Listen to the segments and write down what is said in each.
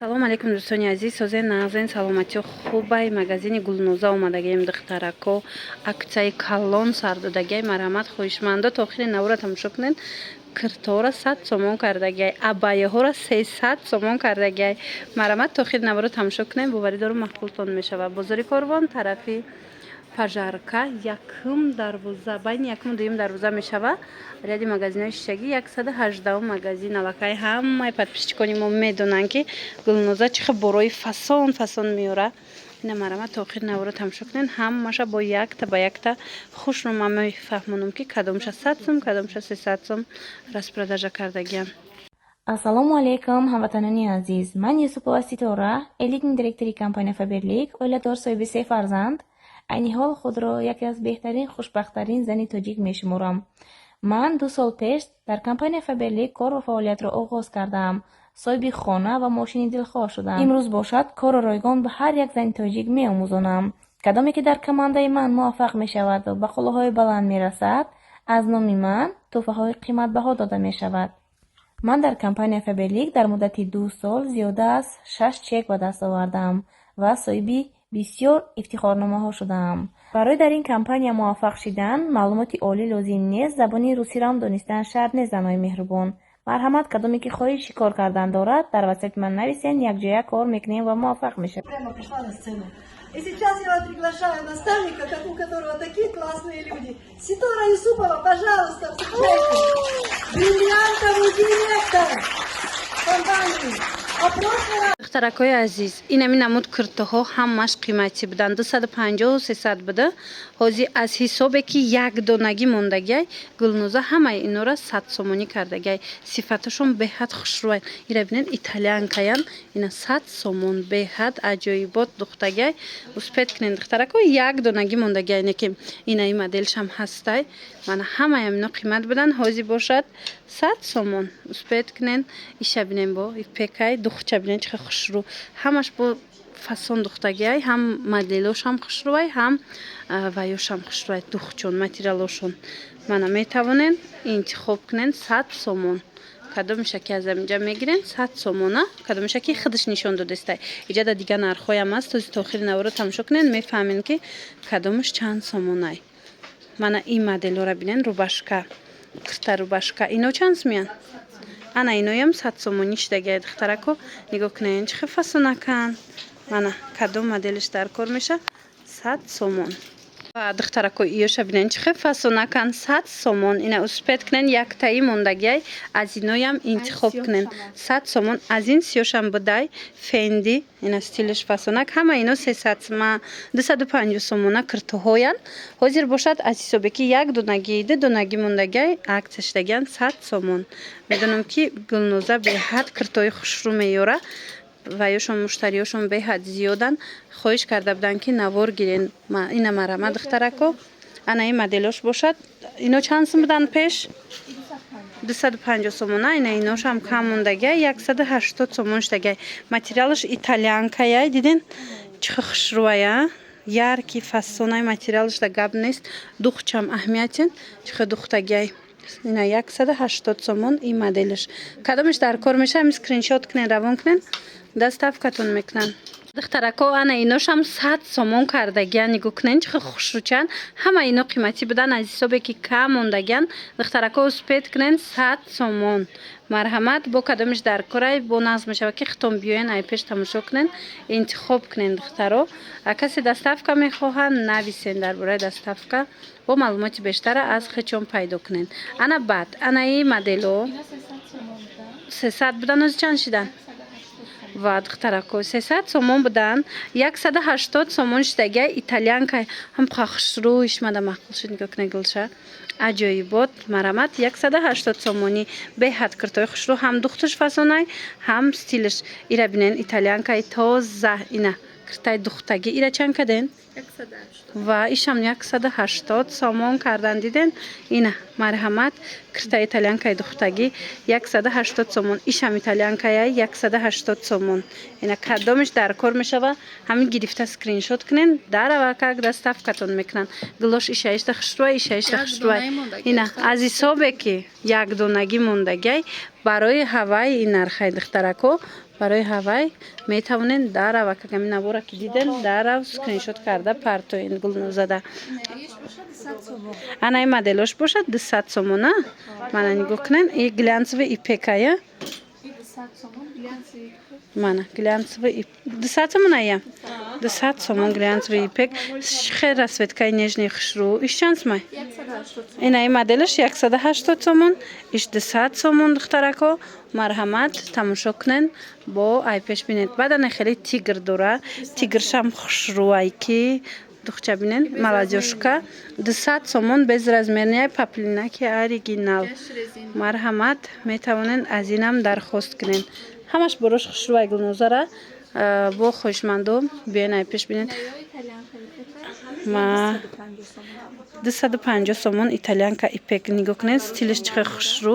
салом алейкум дӯстони азиз, созен нағзен саломатиё хубай магазини Гулноза омадагием духтарако аксияи калон сар додагиай марҳамат хоҳишмандо то охири навро тамошо кунед. киртора 100 сомон кардагиай, абаяҳора 300 сомон кардагиай. марҳамат то охири навро тамошо кунед, боваридору мақбултон мешавад. бозори Корвон тарафи пажарка якум дарвоза байни якум дуюм дарвоза мешавад. ряди магазинҳои шишагӣ 118 магазин аллакай ҳамаи подписчикони мо медонанд ки Гулноза чӣ хел борои фасон меёрад. ина марҳамат то охири навро тамошо кунед. ҳамаша бо якта ба якта хушнума мефаҳмонам ки кадомша 100 сом, кадомша 300 сом распродажа кардагиам. Ассалому алейкум, ҳамватанони азиз. Ман Юсупова Ситора, элитни директори компания Фаберлик, оиладор соҳиби 3 фарзанд, айни ҳол худро яке аз беҳтарин хушбахттарин зани тоҷик мешуморам. Ман 2 сол пеш дар компания Фаберлик кору фаъолиятро оғоз кардам. соҳиби хона ва мошини дилхоҳ шудам. имрӯз бошад кору ройгон ба ҳар як зани тоҷик меомӯзонам. кадоме ки дар командаи ман муваффақ мешавад ва ба қуллаҳои баланд мерасад, аз номи ман тӯҳфаҳои қиматбаҳо дода мешавад. ман дар компания Фаберлик дар муддати 2 сол зиёда аз 6 чек ба даст овардам ва соҳиби бисёр ифтихорномаҳо шудам. барои дар ин компания муваффақ шудан маълумоти олӣ лозим нест. забони русиram донистан шарт нест, занои меҳрубон. марҳамат, кадоме ки хоҳиши кор кардан дорад, дар ватсапи ман нависен, якҷоя кор мекунем ва муваффақ мешавем. Прямо пришла на сцену. И сейчас я вас приглашаю наставника, у которого такие классные люди. Ситора Юсупова, пожалуйста, встречайте. Бриллиантовый директор компании. А прошлый раз... духтаракои азиз, ин ами намуд киртоҳо ҳамаш қиматӣ буданд. 250-300 буда. ҳозир аз ҳисобе ки як донагӣ мондагиай Гулноза ҳамаи инора 100 сомонӣ кардагиай. сифаташон беҳад хушрӯянд. ира бинед итальянкаян. ина 100 сомон беҳад аҷоибот духтагиай. успед кунед духтаракои як донагӣ мондагиай. неки ина и моделшам ҳастай. мана ҳамаи ино қимат буданд. ҳозир бошад 100 сомон. успед кунед. иша бинем бо ипекай духча бинед чӣ хушрӯ. ҳамаш бо фасон духтагиай. ҳам моделошам хушрӯай, ҳам ваёшам хушрӯай. духчон материалошон мана метавонен интихоб кунен 100 сомон. кадомиша ки аз аминҷа мегирен 100 сомона, кадомиша ки худаш нишон додестай. иҷада дига нархҳоям аст. този то охири навро тамошо кунен, мефаҳмем ки кадомаш чанд сомонай. мана ин моделҳоро бинен. рубашка, кирта рубашка, ино чанд сомиянд? ана иноям 100 сомонӣ шудагиай духтарако. нигоҳ кунед чӣ хел фасонакан. мана кадом моделиш дар кор меша 100 сомон. ва духтарако иёша бинен чӣ хел фасонакан 100 сомон. ина успед кунен яктаи мондагиай. аз иноям интихоб кунен 100 сомон. аз ин сиёшам будай фенди. ина стилиш фасонак. ҳама ино 300 ма 250 сомона киртоҳоянд. ҳозир бошад аз ҳисобе ки як донагӣ ду донагӣ мондагиай аксия шудагиан 100 сомон. медонам ки Гулноза беҳад киртои хушрӯ меёра. ваёшон муштариёшон беҳад зиёданд. хоҳиш карда буданд ки навор гирен. ина марҳамат духтарако. ана ин моделош бошад. ино чанд сом буданд пеш? 250 сомона. ина иношам кам мондагиай 180 сомон шудагиай. материалаш итальянкаяй. диден чӣ хел хушрӯая. ярки фасонай материалаш да гап нест. духчам аҳамиятен чӣ хел духтагиай. ина 180 сомон ин моделиш. кадомиш дар кор меша? ами скриншот кунен, равон кунен, доставкатон мекунанд. духтарако ана иношам 100 сомон кардагиан. нигоҳ кунен чӣ хел хушрӯчанд. ҳама ино қиматӣ будан аз ҳисобе ки кам мондагиан. духтарако успед кунен 100 сомон. марҳамат, бо кадомиш дар корай бо нағз мешавад ки хитон биёен ай пеш тамошо кунен, интихоб кунен духтаро. касе доставка мехоҳанд нависен дар бораи доставка. бо маълумоти бештара аз хичон пайдо кунен. ана баъд ана и модело 300 будан. ҳозир чанд шуданд? ва духтарако 300 сомон буданд. 180 сомон шудагиай. итальянка ҳам хушрӯ ишмада мақбул шуд. нигоҳ кунед гулша аҷоибот. марҳамат 180 сомонӣ беҳад киртои хушрӯ. ҳам духташ фасонай, ҳам стилиш. ира бинен итальянкаи тоза. ина киртаи духтагӣ. ира чанд каден? 180. ва ишам 180 сомон кардан. диден ина марҳамат киртаи итальянкаи духтагӣ 180 сомон. ишам итальянкаяй 180 сомон. ина кадомиш дар кор мешава? ҳамин гирифта скриншот кунен, даравакак доставкатон мекунанд. гулош иша ишта хушрӯа, иша ишта хушрӯа. ина аз ҳисобе ки як донагӣ мондагиай барои ҳаваи ин нархаи духтарако барои ҳавай метавонен дарав акагами набора ки диден дарав скриншот карда партоен гулнозада анаи моделош бошад 200 сомон а мана нигоҳ кунен и глянцевый ипекая мана глянцевый 200 сомон ая 200 сомон глянцевый ипек хеле расветкаи нежни хушрӯ иш чанд сомай инаи моделаш 180 сомон иш 200 сомон духтарако марҳамат тамошо кунен бо ай пеш бинед бадане хеле тигр дора тигршам хушрӯай ки духча бинен молодёжка 200 сомон безразмерния паплинаки оригинал марҳамат метавонен аз инам дархост кунен ҳамаш борош хушрӯай гулнозара бо хоҳишмандо биёен ай пеш бинен 250 сомон итальянка ипек нигоҳ кунед стилиш чӣ хеле хушрӯ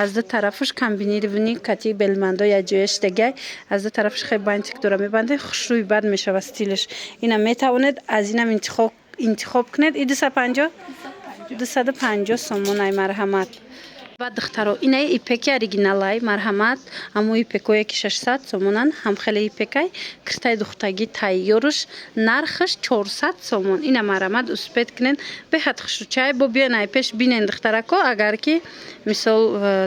аз ду тарафаш комбинированӣ кати белмандо я ҷояштагай аз ду тарафаш хеле бантик дора мебанде хушрӯи бад мешавад стилиш ина метавонед аз инам интихоб кунед и 250 сомон ай марҳамат ва духтаро инаи ипеки оригиналай марҳамат аммо ипекое ки 600 сомонан ҳам хеле ипекай киртаи духтагӣ тайёрш нархаш 400 сомон ина марҳамат успед кунен беҳад хушрӯчай бо биёен ай пеш бинен духтарако агар ки мисол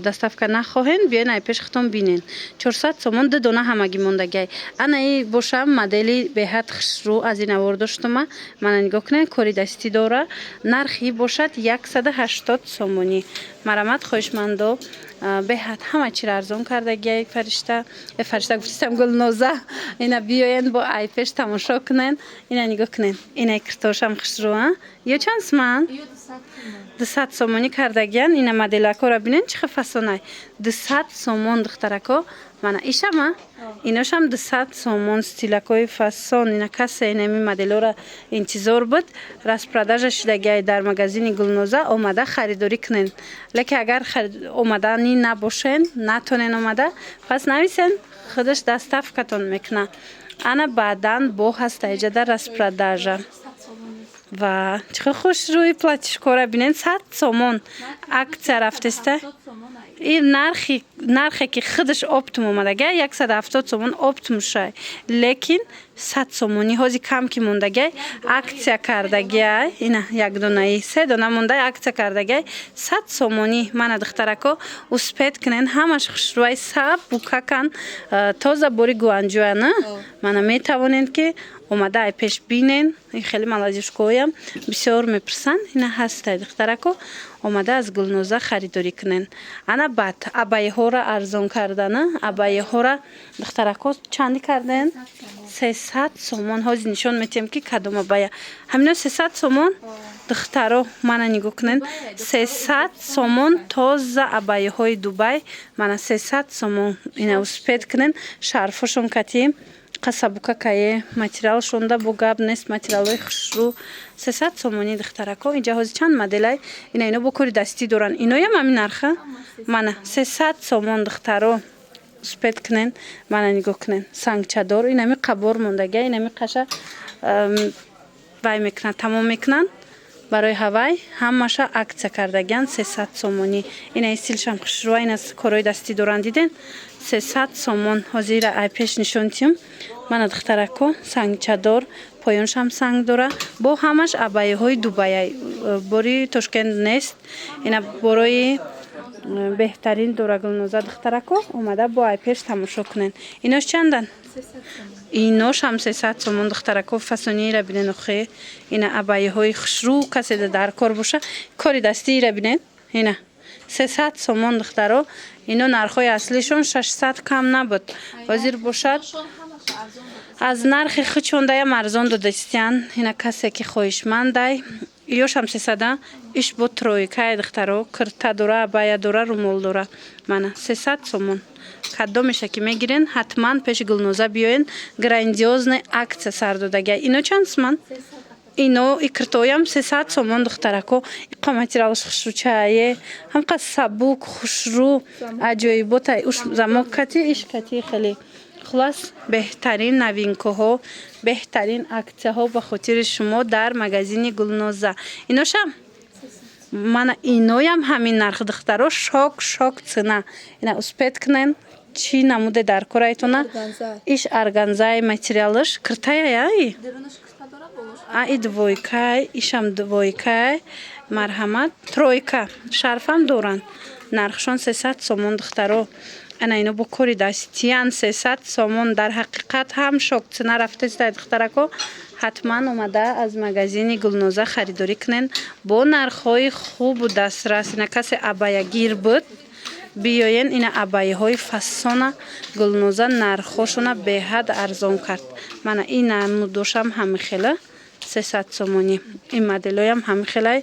доставка нахоҳен биёен ай пеш хитон бинен 400 сомон ду дона ҳамагӣ мондагай анаи боша модели беҳад хушрӯ аз ин авор доштума мана нигоҳ кунен кори дастӣ дора нархи бошад 180 сомонӣ марҳамат хоҳишмандо беҳад ҳама чиро арзон кардагиай фаришта гуфтам гулноза ина биёен бо ай пеш тамошо кунен ина нигоҳ кунен инаи киртошам хушрӯ ё чанд сомон 200 сомонӣ кардагиян ина моделакора бинен чӣ хел фасонай 200 сомон духтарако мана ишама иношам 200 сомон стилакои фасон ина касе инами моделора интизор буд распродажа шудагиай дар магазини гулноза омада харидорӣ кунен лекин агар омадани набошен натонен омада пас нависен худаш доставкатон мекуна ана баъдан бо ҳастаиҷада распродажа ва чӣ хел хушрӯи платишкора бинен 100 сомон аксия рафтеста ин нархе ки худаш оптум омадагай 170 сомон оптум шай лекин 100 сомонӣ ҳози кам ки мондагай аксия кардагиай ина якдонаи 3 дона мондай аксия кардагиай 100 сомонӣ мана духтарако успед кунен ҳамаш хушрӯай саб букакан тоза бори гуанҷӯяна мана метавонед ки омада ай пеш бинен хеле молодежкоям бисёр мепурсанд ина ҳастай духтарако омада аз гулноза харидорӣ кунен ана бад абайҳора арзон кардана абайҳора духтарако чанди карден 300 сомон ҳозир нишон метиҳем ки кадом абая ҳамино 300 сомон духтаро мана нигоҳ кунен 300 сомон тоза абайҳои дубай мана 300 сомон ина успед кунен шарфошон катӣ қасабука кае материал шонда бо гап нест материалои хушрӯ 300 сомонӣ духтарако инҷа ҳозир чанд моделай ина ино бо кори дастӣ доранд иноям ҳамин нарха мана 300 сомон духтаро успед кунен мана нигоҳ кунен сангчадор инами қабор мондагия инами қаша вай мекунанд тамом мекунанд барои ҳавай ҳамаша аксия кардагиян 300 сомонӣ ина стилшам хушрӯа ина корои дастӣ доранд диден 300 сомон ҳозир ай пеш нишон тиҳум мана духтарако сангчадор поёншам санг дора бо ҳамаш абайҳои дубай бори тошкент нест ина борои беҳтарин дора гулноза духтарако омада бо ай пеш тамошо кунен инош чандан иношам 300 сомон духтарако фасониира бинен охе ина абайҳои хушрӯ касе дар кор боша кори дастиира бинен ина 300 сомон духтаро ино нархҳои аслишон 600 кам набуд ҳозир бошад аз нархи хучондаям арзон додастиян ина касе ки хоҳишмандай ёшам 300 иш бо тройкаи духтаро кирта дора абая дора румол дора мана 300 сомон кадомеша ки мегирен ҳатман пеши гулноза биёен грандиозная аксия сар додагиай ино чанд сомон ино икиртоям 300 сомон духтарако иқа материалш хушрӯчае ҳамқа сабук хушрӯ аҷоиботай уш замок кати иш кати хеле хулас беҳтарин новинкаҳо беҳтарин аксияҳо ба хотири шумо дар магазини гулноза иношам мана иноям ҳамин нарх духтаро шок цена ина успед кунен чӣ намуде дар корайтона иш органзаи материалыш киртаяяи и двойкай ишам двойкай марҳамат тройка шарфам доранд нархшон 300 сомон духтаро ана ино бо кори дастиян 300 сомон дар ҳақиқат ҳам шокцина рафтаистай духтарако ҳатман омада аз магазини Гулноза харидорӣ кунен бо нархҳои хубу дастрас ина касе абаягир буд биёен ина абайҳои фасона Гулноза нархҳошона беҳад арзон кард мана ин намудошам ҳамихела 300 сомонӣ ин моделоям ҳамихелай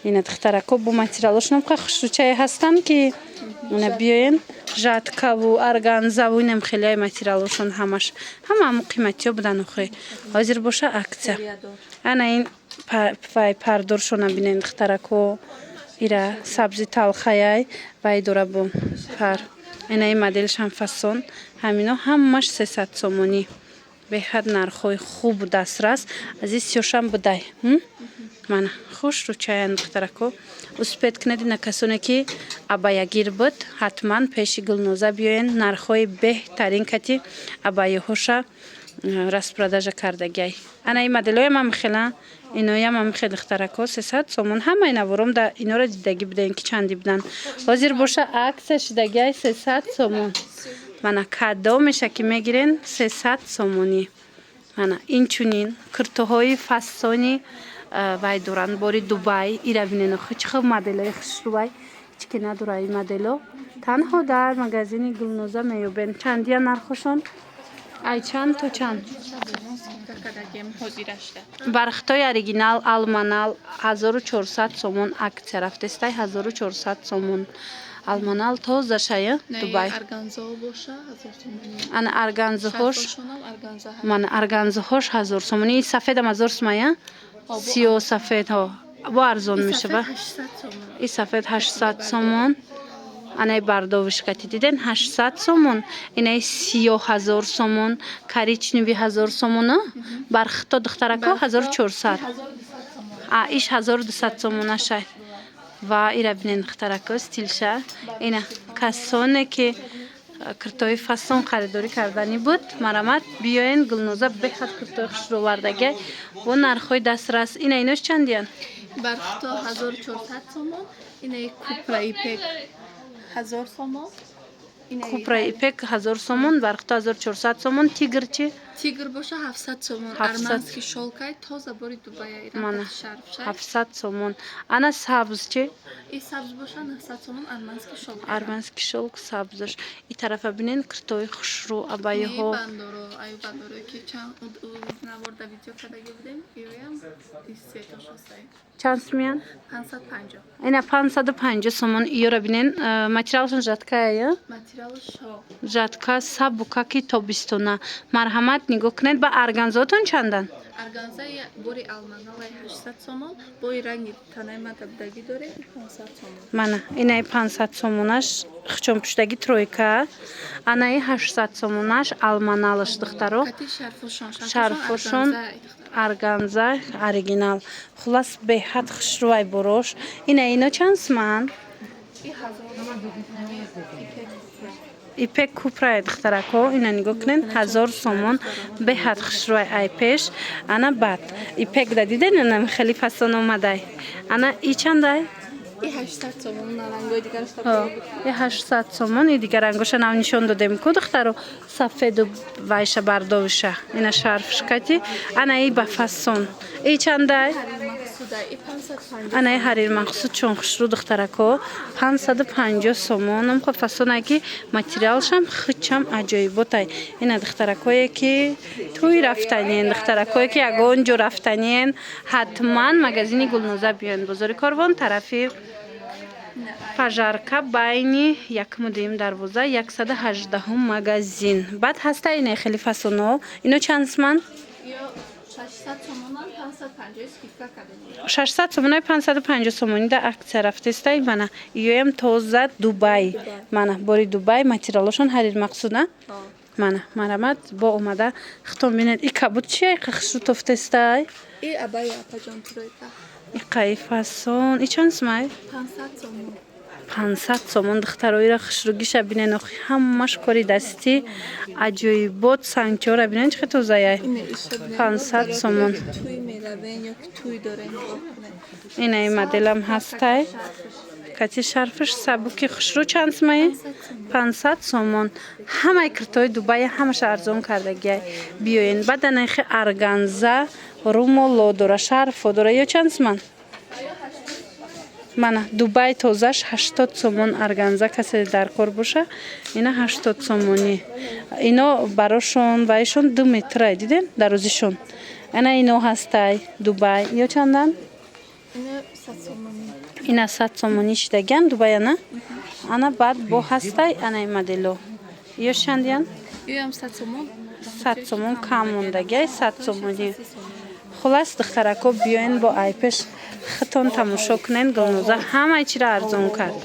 ина духтарако бо материалошонам ха хушрӯчае ҳастанд ки ина биёен жаткаву органзаву инам хелияи материалошон ҳамаш ҳамааму қиматиё будан охе ҳозир боша аксия ана ин пайпардоршона бинен духтарако ира сабзи талхаяй вай дора бо пар ина ин моделшам фасон ҳамино ҳамаш 300 сомонӣ беҳад нархҳои хубу дастрас аз ин сиёшам будай мана хуш рӯчаянд духтарако успед кунед ина касоне ки абаягир буд ҳатман пеши Гулноза биёен нархҳои беҳтарин кати абаяҳоша распродажа кардагиай ана ин моделоям ҳамихела иноям ҳамихел духтарако 300 сомон ҳамаи навором да инора дидагӣ будаем ки чанди будан ҳозир боша аксия шидагиай 300 сомон мана кадо меша ки мегирен 300 сомонӣ мана инчунин куртуҳои фасони вай доранд бори Дубай ира бинен охи чӣ хел моделои хушрӯвай ҳеҷ ки надора ин модело танҳо дар магазини Гулноза меёбен чандия нархошон ай чанд то чанд бархтои оригинал алманал 1400 сомон аксия рафтестай 1400 сомон алманал тозашая Дубай ана органзаҳош мана органзаҳош 1000 сомонӣ ин сафедам 1000 сомая сиё сафедҳо бо арзон мешава ин сафед 800 сомон анаи бардовишкати диден 800 сомон инаи сиё 1000 сомон коричневи 1000 сомона бархто духтарако 1400 иш 1200 сомонашай ва ира бинен духтарако стилша ина касоне ки куртои фасон харидорӣ карданӣ буд марамат биёен Гулноза беҳад куртои хушрӯвардагиай бо нархҳои дастрас ина инош чандиян бархто 1400 сомон инаи купра ипек 1000 сомон купра ипек 1000 сомон бархто 1400 сомон тигр чи тигр боша 700 сомон арманский шолкай тоза бори Дубая мана шарф 700 сомон ана сабз чи и сабз боша 900 сомон арманский шолк арманский шолк сабзаш и тарафа бинен куртои хушрӯ абаяҳо бандоро ай бандоро ки чанд наворда видео кардаги будем иям истетошасай чанд сумиян 550 ина 550 сомон иёра бинен материалшон жаткая материалш жатка сабука ки тобистона марҳамат нигоҳ кунед ба органзаотон чандан органза бори алманалай 800 сомон бои ранги танаи мадабдаги доре 500 сомон мана инаи 500 сомонаш хчонпуштаги тройка анаи 800 сомонаш алманалаш духтаро шарфошон органза оригинал хулас беҳад хушрӯвай борош ина ино чанд суман ипек купрае духтарако ина нигоҳ кунен 1000 сомон беҳад хушрӯвай ай пеш ана бад ипек да диден ана хеле фасон омадай ана и чандай и 800 сомон нарангои дигараш и 800 сомон и дигар рангоша нав нишон додем ку духтаро сафеду вайша бардовиша ина шарфшкати ана и ба фасон и чандай анаи ҳарир махсуд чон хушрӯ духтарако 550 сомон намхо фасонае ки материалшам хичам аҷоиботай ина духтаракое ки туй рафтаниен духтаракое ки ягон ҷо рафтаниен ҳатман магазини Гулноза биёен бозори Корвон тарафи пажарка байни 1-2 118 магазин баъд ҳаста инаи хеле фасоно ино чанд суман 600 сомонаи 550 сомонӣ да аксия рафтестай мана иёям тоза Дубай мана бори Дубай материалошон ҳарир мақсуда мана марамат бо омада хитон бинед и кабуд чия хушрӯ тофтестай и абая паҷон тройка и қаи фасон и чанд сумай 500 сомон 500 сомон духтароира хушругиша бинен охи ҳамаш кори дастӣ аҷоибот сангчора бинен чӣ тозая 500 сомон توی میروین یا که توی داره نگاه کنه ина и моделам ҳастай кати шарфиш сабуки хушрӯ чанд сомаи 500 сомон ҳамаи киртои дубай ҳамаша арзон кардагиай биёен баъда нархи арганза румоло дора шарфо дора ё чанд сомон мана дубай тозаш 80 сомон арганза касе дар кор боша ина 80 сомонӣ ино барошон ваишон 2 метра диден дарозишон ана ино ҳастай дубай ё чандан اینه 100 سومانی ина 100 сомонӣ шидагиан дубай ана ана баъд бо ҳастай анаи модело ё чандиан یا هم 100 سومон 100 сомон кам мондагиай 100 сомонӣ хулас духтарако биёен бо айпеш хитон тамошо кунен Гулноза ҳамаи чиро арзон кард